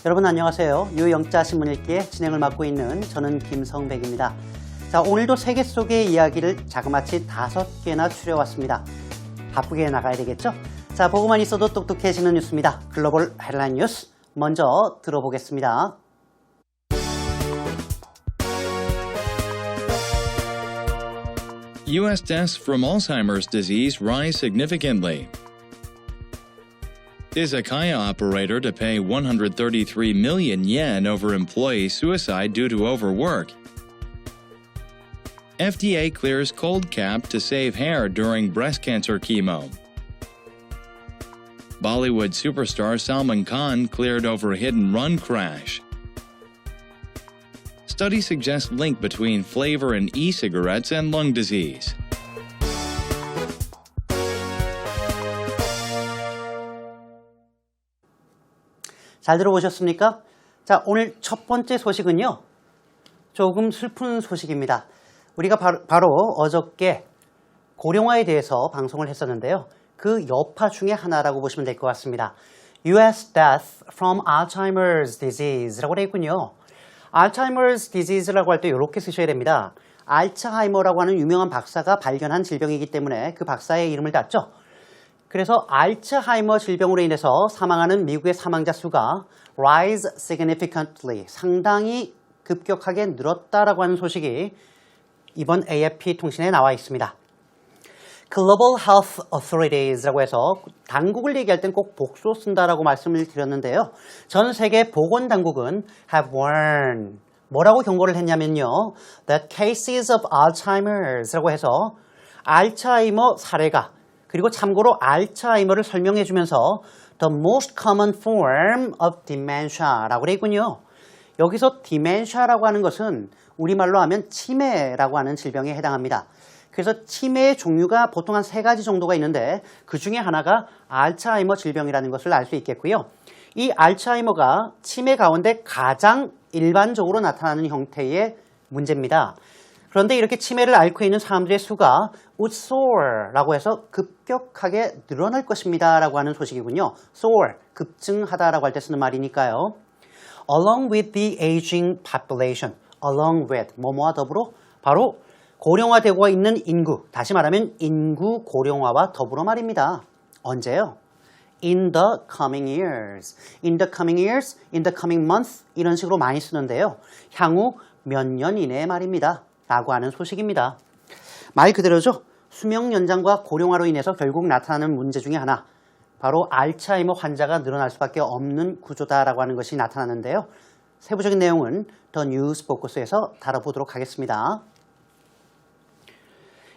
여러분 안녕하세요. 유영자 신문읽기의 진행을 맡고 있는 저는 김성백입니다. 자, 오늘도 세계 속의 이야기를 자그마치 5개나 추려왔습니다. 바쁘게 나가야 되겠죠? 자, 보고만 있어도 똑똑해지는 뉴스입니다. 글로벌 헤드라인 뉴스 먼저 들어보겠습니다. U.S. deaths from Alzheimer's disease rise significantly. Izakaya operator to pay 133 million yen over employee suicide due to overwork. FDA clears cold cap to save hair during breast cancer chemo. Bollywood superstar Salman Khan cleared over hit-and-run crash. Study suggests link between flavor in e-cigarettes and lung disease. 잘 들어보셨습니까? 자, 오늘 첫 번째 소식은요. 조금 슬픈 소식입니다. 우리가 바로 어저께 고령화에 대해서 방송을 했었는데요. 그 여파 중에 하나라고 보시면 될 것 같습니다. U.S. death from Alzheimer's disease라고 되어 있군요. Alzheimer's disease라고 할 때 이렇게 쓰셔야 됩니다. 알츠하이머라고 하는 유명한 박사가 발견한 질병이기 때문에 그 박사의 이름을 땄죠. 그래서 알츠하이머 질병으로 인해서 사망하는 미국의 사망자 수가 rise significantly, 상당히 급격하게 늘었다라고 하는 소식이 이번 AFP 통신에 나와 있습니다. Global Health Authorities라고 해서 당국을 얘기할 땐 꼭 복수 쓴다라고 말씀을 드렸는데요. 전 세계 보건당국은 have warned, 뭐라고 경고를 했냐면요. That cases of Alzheimer's라고 해서 알츠하이머 사례가, 그리고 참고로 알츠하이머를 설명해 주면서 the most common form of dementia라고 되어 있군요. 여기서 dementia라고 하는 것은 우리말로 하면 치매라고 하는 질병에 해당합니다. 그래서 치매의 종류가 보통 한 3가지 정도가 있는데 그 중에 하나가 알츠하이머 질병이라는 것을 알 수 있겠고요. 이 알츠하이머가 치매 가운데 가장 일반적으로 나타나는 형태의 문제입니다. 그런데 이렇게 치매를 앓고 있는 사람들의 수가 would soar라고 해서 급격하게 늘어날 것입니다 라고 하는 소식이군요. soar, 급증하다라고 할 때 쓰는 말이니까요. Along with the aging population, along with, 뭐뭐와 더불어, 바로 고령화되고 있는 인구, 다시 말하면 인구 고령화와 더불어 말입니다. 언제요? In the coming years. In the coming years, in the coming month 이런 식으로 많이 쓰는데요. 향후 몇 년 이내의 말입니다. 라고 하는 소식입니다. 말 그대로죠. 수명 연장과 고령화로 인해서 결국 나타나는 문제 중에 하나, 바로 알츠하이머 환자가 늘어날 수밖에 없는 구조다라고 하는 것이 나타나는데요. 세부적인 내용은 더 뉴스 포커스에서 다뤄보도록 하겠습니다.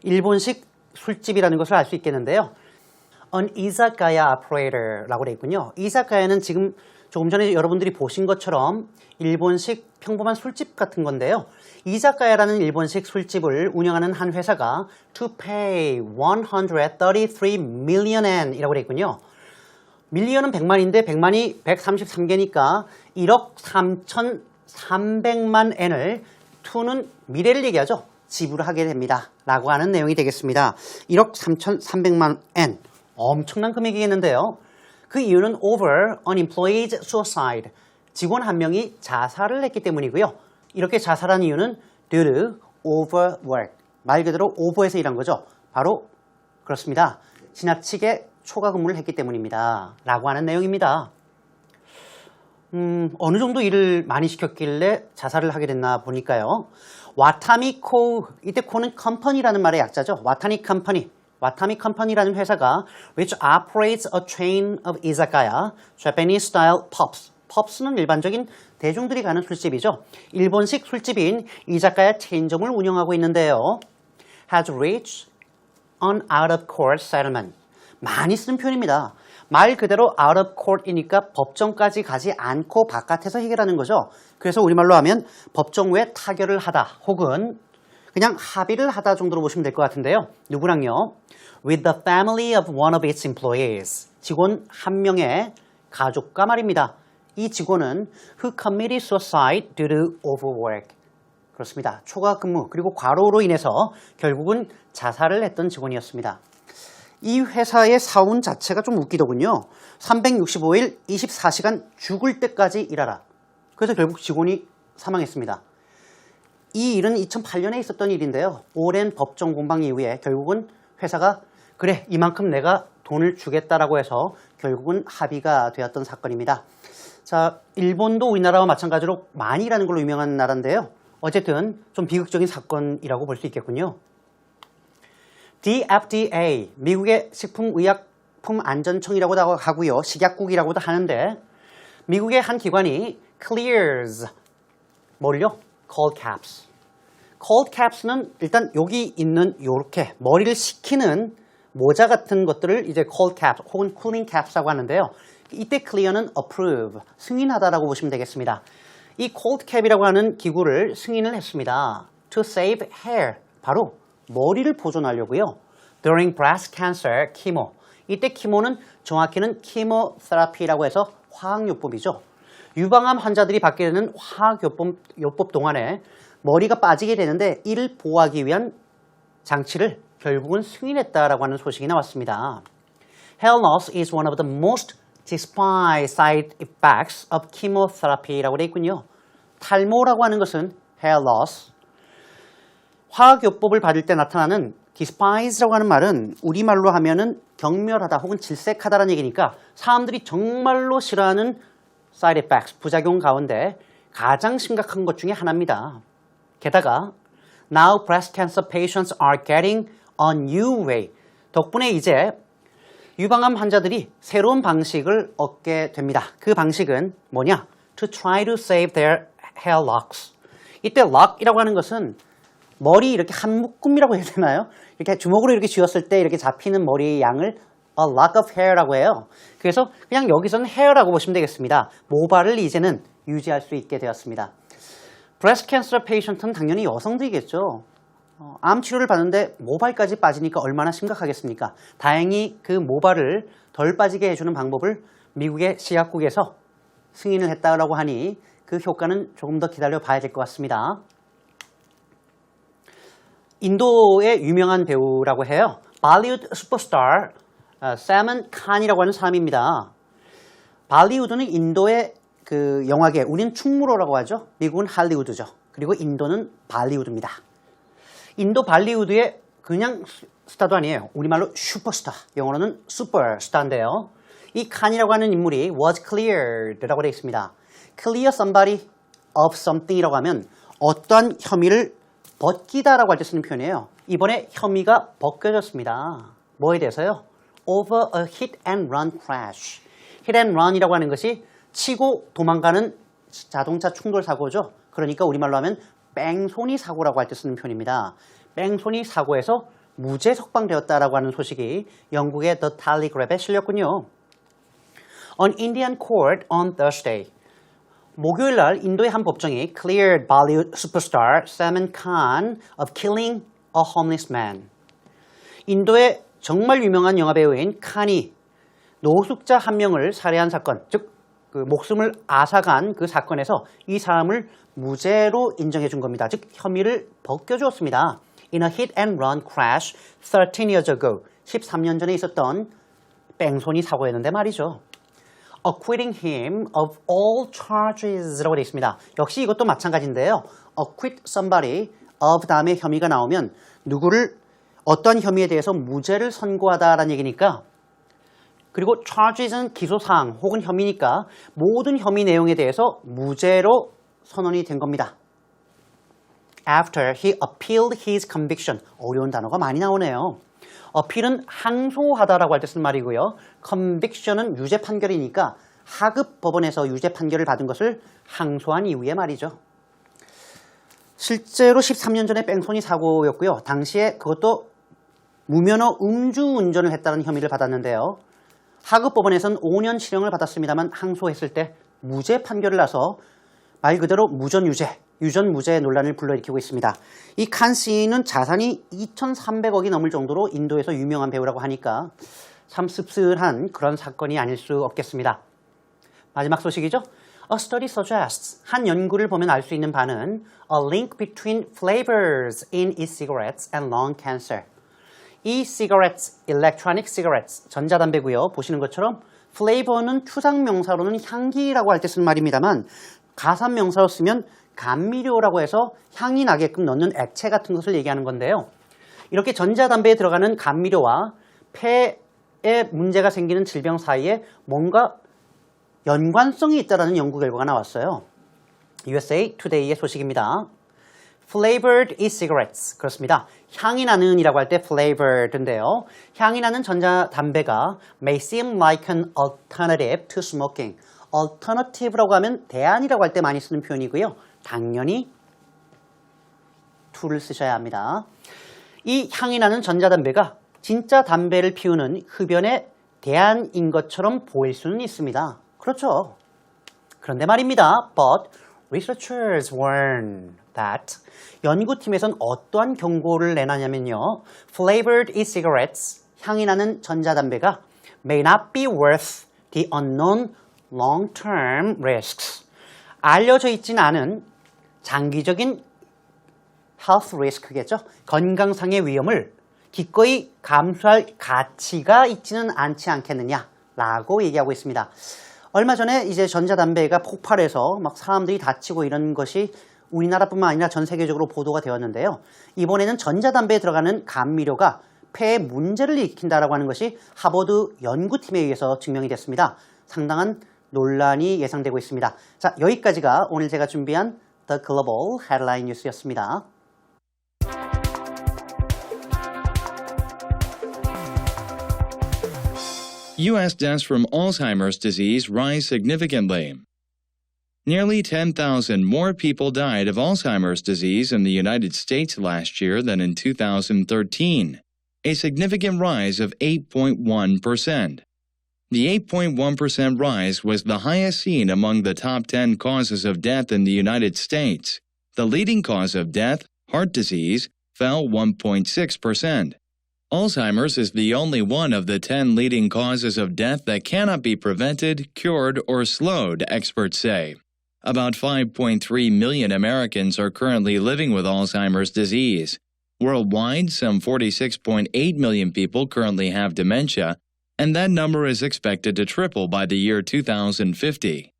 일본식 술집이라는 것을 알 수 있겠는데요. An izakaya operator라고 되어 있군요. 이자카야는 지금 조금 전에 여러분들이 보신 것처럼 일본식 평범한 술집 같은 건데요. 이자카야라는 일본식 술집을 운영하는 한 회사가 to pay 133 million yen 이라고 되어 있군요. 밀리언은 100만인데 100만이 133개니까 1억 3,300만 엔을 to는 미래를 얘기하죠. 지불하게 됩니다. 라고 하는 내용이 되겠습니다. 1억 3,300만 엔. 엄청난 금액이겠는데요. 그 이유는 over an employee's suicide. 직원 한 명이 자살을 했기 때문이고요. 이렇게 자살한 이유는 due to overwork. 말 그대로 over해서 일한 거죠. 바로 그렇습니다. 지나치게 초과 근무를 했기 때문입니다. 라고 하는 내용입니다. 어느 정도 일을 많이 시켰길래 자살을 하게 됐나 보니까요. 와타미 코, 이때 코는 컴퍼니라는 말의 약자죠. 와타미 컴퍼니. 와타미 컴퍼니라는 회사가 which operates a chain of izakaya, Japanese style pubs. pubs는 일반적인 대중들이 가는 술집이죠. 일본식 술집인 이자카야 체인점을 운영하고 있는데요. has reached an out-of-court settlement. 많이 쓰는 표현입니다. 말 그대로 out of court이니까 법정까지 가지 않고 바깥에서 해결하는 거죠. 그래서 우리말로 하면 법정 외 타결을 하다 혹은 그냥 합의를 하다 정도로 보시면 될 것 같은데요. 누구랑요? With the family of one of its employees. 직원 한 명의 가족과 말입니다. 이 직원은 who committed suicide due to overwork. 그렇습니다. 초과 근무 그리고 과로로 인해서 결국은 자살을 했던 직원이었습니다. 이 회사의 사원 자체가 좀 웃기더군요. 365일 24시간 죽을 때까지 일하라. 그래서 결국 직원이 사망했습니다. 이 일은 2008년에 있었던 일인데요. 오랜 법정 공방 이후에 결국은 회사가 그래 이만큼 내가 돈을 주겠다라고 해서 결국은 합의가 되었던 사건입니다. 자, 일본도 우리나라와 마찬가지로 많이 일하는 걸로 유명한 나라인데요. 어쨌든 좀 비극적인 사건이라고 볼 수 있겠군요. DFDA, 미국의 식품의약품안전청이라고도 하고요. 식약국이라고도 하는데 미국의 한 기관이 clears 뭐를요? cold caps. cold caps는 일단 여기 있는 요렇게 머리를 식히는 모자 같은 것들을 이제 cold caps 혹은 cooling caps라고 하는데요. 이때 clear는 approve, 승인하다라고 보시면 되겠습니다. 이 cold cap이라고 하는 기구를 승인을 했습니다. To save hair, 바로 머리를 보존하려고요. During breast cancer, chemo. 이때 키모는 정확히는 chemotherapy라고 해서 화학요법이죠. 유방암 환자들이 받게 되는 화학요법 동안에 머리가 빠지게 되는데 이를 보호하기 위한 장치를 결국은 승인했다라고 하는 소식이 나왔습니다. Hair loss is one of the most despised side effects of chemotherapy라고 되어 있군요. 탈모라고 하는 것은 hair loss. 화학요법을 받을 때 나타나는 despise라고 하는 말은 우리말로 하면은 경멸하다 혹은 질색하다라는 얘기니까 사람들이 정말로 싫어하는 side effects, 부작용 가운데 가장 심각한 것 중에 하나입니다. 게다가 now breast cancer patients are getting a new way. 덕분에 이제 유방암 환자들이 새로운 방식을 얻게 됩니다. 그 방식은 뭐냐? To try to save their hair locks. 이때 lock이라고 하는 것은 머리 이렇게 한 묶음이라고 해야 되나요? 이렇게 주먹으로 이렇게 쥐었을 때 이렇게 잡히는 머리의 양을 a lock of hair라고 해요. 그래서 그냥 여기서는 hair라고 보시면 되겠습니다. 모발을 이제는 유지할 수 있게 되었습니다. breast cancer patient는 당연히 여성들이겠죠. 암 치료를 받는데 모발까지 빠지니까 얼마나 심각하겠습니까? 다행히 그 모발을 덜 빠지게 해주는 방법을 미국의 식약국에서 승인을 했다고 하니 그 효과는 조금 더 기다려 봐야 될 것 같습니다. 인도의 유명한 배우라고 해요. 발리우드 슈퍼스타 세먼 칸이라고 하는 사람입니다. 발리우드는 인도의 그 영화계, 우리는 충무로라고 하죠. 미국은 할리우드죠. 그리고 인도는 발리우드입니다. 인도 발리우드의 그냥 스타도 아니에요. 우리말로 슈퍼스타, 영어로는 슈퍼스타인데요. 이 칸이라고 하는 인물이 was cleared라고 되어 있습니다. clear somebody of something이라고 하면 어떠한 혐의를 벗기다라고 할 때 쓰는 표현이에요. 이번에 혐의가 벗겨졌습니다. 뭐에 대해서요? Over a hit and run crash. hit and run이라고 하는 것이 치고 도망가는 자동차 충돌 사고죠. 그러니까 우리말로 하면 뺑소니 사고라고 할 때 쓰는 표현입니다. 뺑소니 사고에서 무죄 석방되었다라고 하는 소식이 영국의 The Telegraph에 실렸군요. An Indian court on Thursday. 목요일 날 인도의 한 법정이 cleared Bollywood superstar Salman Khan of killing a homeless man. 인도의 정말 유명한 영화배우인 칸이 노숙자 한 명을 살해한 사건, 즉 그 목숨을 앗아간 그 사건에서 이 사람을 무죄로 인정해 준 겁니다. 즉 혐의를 벗겨주었습니다. In a hit and run crash 13 years ago, 13년 전에 있었던 뺑소니 사고였는데 말이죠. Acquitting him of all charges라고 되어 있습니다. 역시 이것도 마찬가지인데요. Acquit somebody of 다음에 혐의가 나오면 누구를 어떤 혐의에 대해서 무죄를 선고하다라는 얘기니까, 그리고 charges는 기소사항 혹은 혐의니까 모든 혐의 내용에 대해서 무죄로 선언이 된 겁니다. After he appealed his conviction. 어려운 단어가 많이 나오네요. appeal은 항소하다라고 할 때 쓰는 말이고요. conviction은 유죄 판결이니까 하급 법원에서 유죄 판결을 받은 것을 항소한 이후의 말이죠. 실제로 13년 전에 뺑소니 사고였고요. 당시에 그것도 무면허 음주운전을 했다는 혐의를 받았는데요. 하급 법원에서는 5년 실형을 받았습니다만 항소했을 때 무죄 판결을 나서 말 그대로 무전유죄, 유전무죄 논란을 불러일으키고 있습니다. 이 칸 씨는 자산이 2,300억이 넘을 정도로 인도에서 유명한 배우라고 하니까 참 씁쓸한 그런 사건이 아닐 수 없겠습니다. 마지막 소식이죠. A study suggests, 한 연구를 보면 알 수 있는 바는 a link between flavors in e-cigarettes and lung cancer. e-cigarettes, electronic cigarettes, 전자담배고요. 보시는 것처럼 flavor는 추상명사로는 향기라고 할 때 쓰는 말입니다만 가산명사로 쓰면 감미료라고 해서 향이 나게끔 넣는 액체 같은 것을 얘기하는 건데요. 이렇게 전자담배에 들어가는 감미료와 폐에 문제가 생기는 질병 사이에 뭔가 연관성이 있다는 연구 결과가 나왔어요. USA Today의 소식입니다. Flavored e-cigarettes. 그렇습니다. 향이 나는 이라고 할 때 flavored인데요. 향이 나는 전자담배가 may seem like an alternative to smoking. alternative라고 하면 대안이라고 할 때 많이 쓰는 표현이고요. 당연히 to를 쓰셔야 합니다. 이 향이 나는 전자담배가 진짜 담배를 피우는 흡연의 대안인 것처럼 보일 수는 있습니다. 그렇죠. 그런데 말입니다. But researchers warn that 연구팀에선 어떠한 경고를 내놨냐면요. Flavored e-cigarettes, 향이 나는 전자담배가 may not be worth the unknown long-term risks. 알려져 있진 않은 장기적인 health risk겠죠. 건강상의 위험을 기꺼이 감수할 가치가 있지는 않지 않겠느냐라고 얘기하고 있습니다. 얼마 전에 이제 전자담배가 폭발해서 막 사람들이 다치고 이런 것이 우리나라뿐만 아니라 전 세계적으로 보도가 되었는데요. 이번에는 전자담배에 들어가는 감미료가 폐에 문제를 일으킨다라고 하는 것이 하버드 연구팀에 의해서 증명이 됐습니다. 상당한 논란이 예상되고 있습니다. 자, 여기까지가 오늘 제가 준비한 The Global Headline News였습니다. U.S. deaths from Alzheimer's disease rise significantly. Nearly 10,000 more people died of Alzheimer's disease in the United States last year than in 2013, a significant rise of 8.1%. The 8.1% rise was the highest seen among the top 10 causes of death in the United States. The leading cause of death, heart disease, fell 1.6%. Alzheimer's is the only one of the 10 leading causes of death that cannot be prevented, cured, or slowed, experts say. About 5.3 million Americans are currently living with Alzheimer's disease. Worldwide, some 46.8 million people currently have dementia, and that number is expected to triple by the year 2050.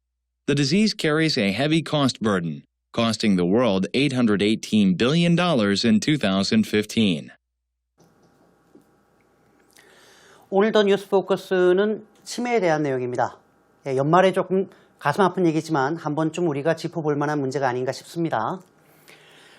The disease carries a heavy cost burden, costing the world $818 billion in 2015. 오늘 더 뉴스 포커스는 치매에 대한 내용입니다. 연말에 조금 가슴 아픈 얘기지만 한 번쯤 우리가 짚어볼 만한 문제가 아닌가 싶습니다.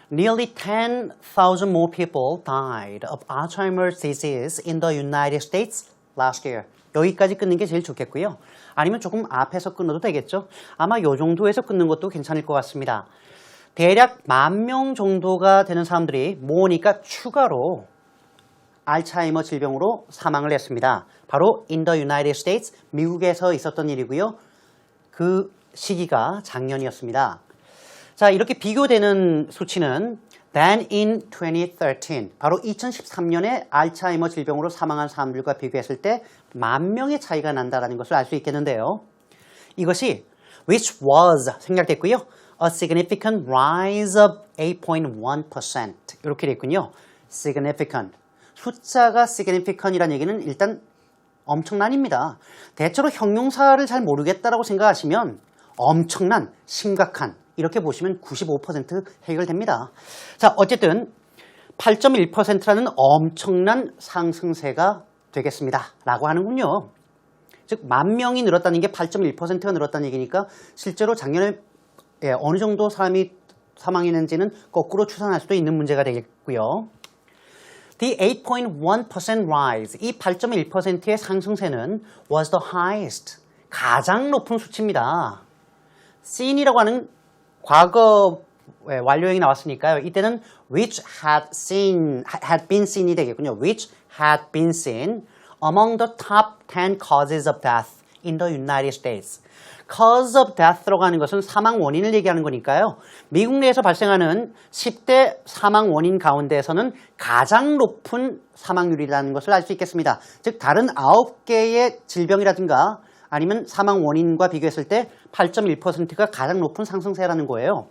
Nearly 10,000 more people died of Alzheimer's disease in the United States last year. 여기까지 끊는 게 제일 좋겠고요. 아니면 조금 앞에서 끊어도 되겠죠. 아마 이 정도에서 끊는 것도 괜찮을 것 같습니다. 대략 10,000명 정도가 되는 사람들이 모으니까 추가로 알츠하이머 질병으로 사망을 했습니다. 바로 in the United States, 미국에서 있었던 일이고요. 그 시기가 작년이었습니다. 자, 이렇게 비교되는 수치는 than in 2013, 바로 2013년에 알츠하이머 질병으로 사망한 사람들과 비교했을 때 10,000명의 차이가 난다는 것을 알 수 있겠는데요. 이것이 which was 생략됐고요. a significant rise of 8.1% 이렇게 됐군요. significant. 숫자가 significant이라는 얘기는 일단 엄청난입니다. 대체로 형용사를 잘 모르겠다라고 생각하시면 엄청난, 심각한 이렇게 보시면 95% 해결됩니다. 자, 어쨌든 8.1%라는 엄청난 상승세가 되겠습니다. 라고 하는군요. 즉 10,000명이 늘었다는 게 8.1%가 늘었다는 얘기니까 실제로 작년에 어느 정도 사람이 사망했는지는 거꾸로 추산할 수도 있는 문제가 되겠고요. The 8.1% rise, 이 8.1%의 상승세는 was the highest, 가장 높은 수치입니다. seen이라고 하는 과거 완료형이 나왔으니까요. 이때는 which had been seen이 되겠군요. which had been seen among the top 10 causes of death in the United States. cause of death라고 하는 것은 사망 원인을 얘기하는 거니까요. 미국 내에서 발생하는 10대 사망 원인 가운데에서는 가장 높은 사망률이라는 것을 알 수 있겠습니다. 즉 다른 9개의 질병이라든가 아니면 사망 원인과 비교했을 때 8.1%가 가장 높은 상승세라는 거예요.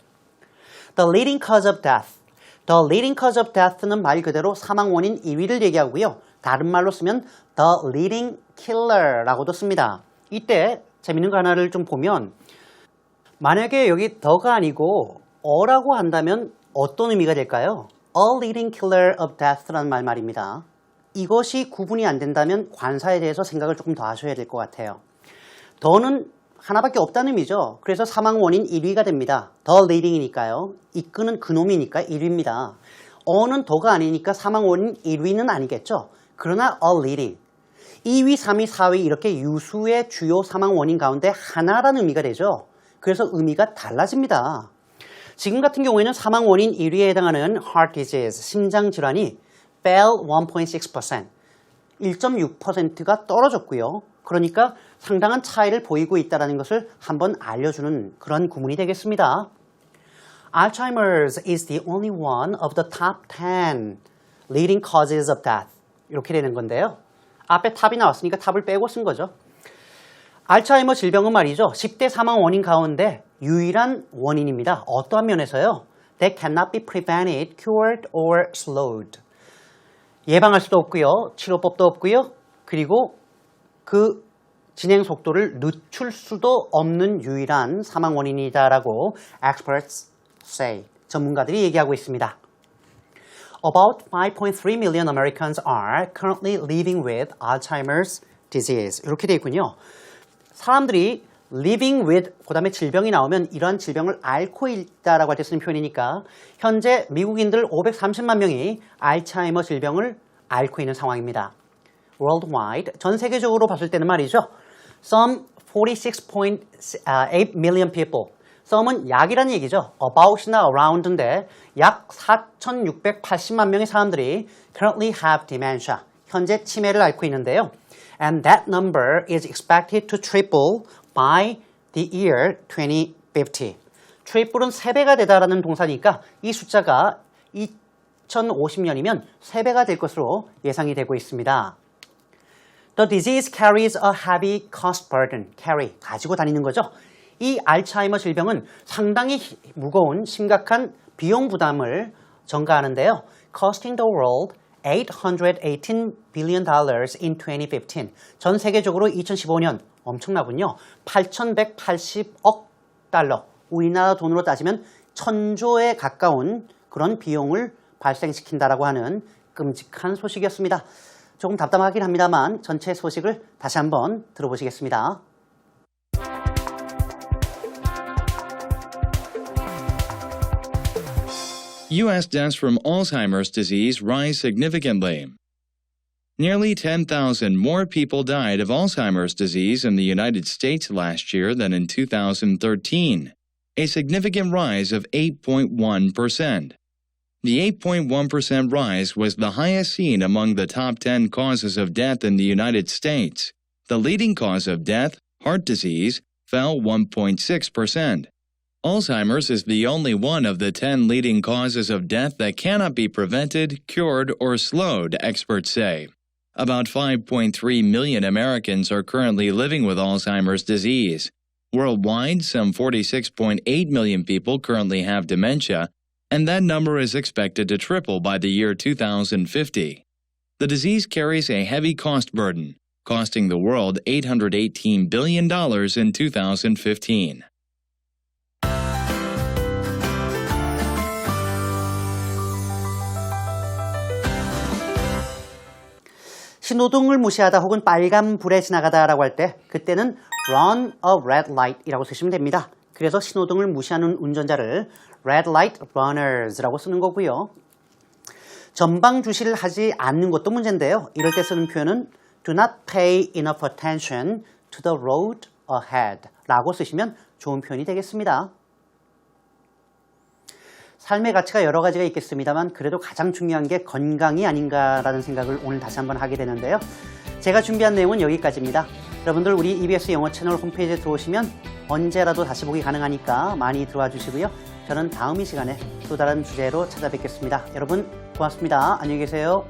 The leading cause of death. The leading cause of death는 말 그대로 사망 원인 1위를 얘기하고요. 다른 말로 쓰면 the leading killer라고도 씁니다. 이때 재밌는 거 하나를 좀 보면 만약에 여기 the가 아니고 어라고 한다면 어떤 의미가 될까요? A leading killer of death라는 말입니다. 이것이 구분이 안 된다면 관사에 대해서 생각을 조금 더 하셔야 될 것 같아요. 더는 하나밖에 없다는 의미죠. 그래서 사망 원인 1위가 됩니다. The leading이니까요. 이끄는 그놈이니까 1위입니다. 어는 더가 아니니까 사망 원인 1위는 아니겠죠. 그러나 a leading. 2위, 3위, 4위 이렇게 유수의 주요 사망 원인 가운데 하나라는 의미가 되죠. 그래서 의미가 달라집니다. 지금 같은 경우에는 사망 원인 1위에 해당하는 heart disease, 심장 질환이 fell 1.6%, 1.6%가 떨어졌고요. 그러니까 상당한 차이를 보이고 있다는 것을 한번 알려주는 그런 구문이 되겠습니다. Alzheimer's is the only one of the top 10 leading causes of death. 이렇게 되는 건데요. 앞에 탑이 나왔으니까 탑을 빼고 쓴 거죠. 알츠하이머 질병은 말이죠. 10대 사망 원인 가운데 유일한 원인입니다. 어떠한 면에서요? That cannot be prevented, cured, or slowed. 예방할 수도 없고요. 치료법도 없고요. 그리고 그 진행 속도를 늦출 수도 없는 유일한 사망 원인이다라고 experts say. 전문가들이 얘기하고 있습니다. About 5.3 million Americans are currently living with Alzheimer's disease. 이렇게 되어 있군요. 사람들이 living with 그 다음에 질병이 나오면 이러한 질병을 앓고 있다라고 할 때 쓰는 표현이니까 현재 미국인들 530만 명이 알츠하이머 질병을 앓고 있는 상황입니다. Worldwide, 전 세계적으로 봤을 때는 말이죠. Some 46.8 million people. some은 약이라는 얘기죠. about이나 around인데 약 4,680만 명의 사람들이 currently have dementia. 현재 치매를 앓고 있는데요. And that number is expected to triple by the year 2050. triple은 3배가 되다라는 동사니까 이 숫자가 2050년이면 3배가 될 것으로 예상이 되고 있습니다. The disease carries a heavy cost burden. carry, 가지고 다니는 거죠. 이 알츠하이머 질병은 상당히 무거운 심각한 비용 부담을 전가하는데요. Costing the world $818 billion in 2015. 전 세계적으로 2015년 엄청나군요. 8,180억 달러. 우리나라 돈으로 따지면 1,000조에 가까운 그런 비용을 발생시킨다라고 하는 끔찍한 소식이었습니다. 조금 답답하긴 합니다만 전체 소식을 다시 한번 들어보시겠습니다. U.S. deaths from Alzheimer's disease rise significantly. Nearly 10,000 more people died of Alzheimer's disease in the United States last year than in 2013, a significant rise of 8.1%. The 8.1% rise was the highest seen among the top 10 causes of death in the United States. The leading cause of death, heart disease, fell 1.6%. Alzheimer's is the only one of the 10 leading causes of death that cannot be prevented, cured, or slowed, experts say. About 5.3 million Americans are currently living with Alzheimer's disease. Worldwide, some 46.8 million people currently have dementia, and that number is expected to triple by the year 2050. The disease carries a heavy cost burden, costing the world $818 billion in 2015. 신호등을 무시하다 혹은 빨간 불에 지나가다라고 할 때 그때는 run a red light이라고 쓰시면 됩니다. 그래서 신호등을 무시하는 운전자를 red light runners라고 쓰는 거고요. 전방 주시를 하지 않는 것도 문제인데요. 이럴 때 쓰는 표현은 do not pay enough attention to the road ahead 라고 쓰시면 좋은 표현이 되겠습니다. 삶의 가치가 여러 가지가 있겠습니다만 그래도 가장 중요한 게 건강이 아닌가라는 생각을 오늘 다시 한번 하게 되는데요. 제가 준비한 내용은 여기까지입니다. 여러분들 우리 EBS 영어 채널 홈페이지에 들어오시면 언제라도 다시 보기 가능하니까 많이 들어와 주시고요. 저는 다음 이 시간에 또 다른 주제로 찾아뵙겠습니다. 여러분 고맙습니다. 안녕히 계세요.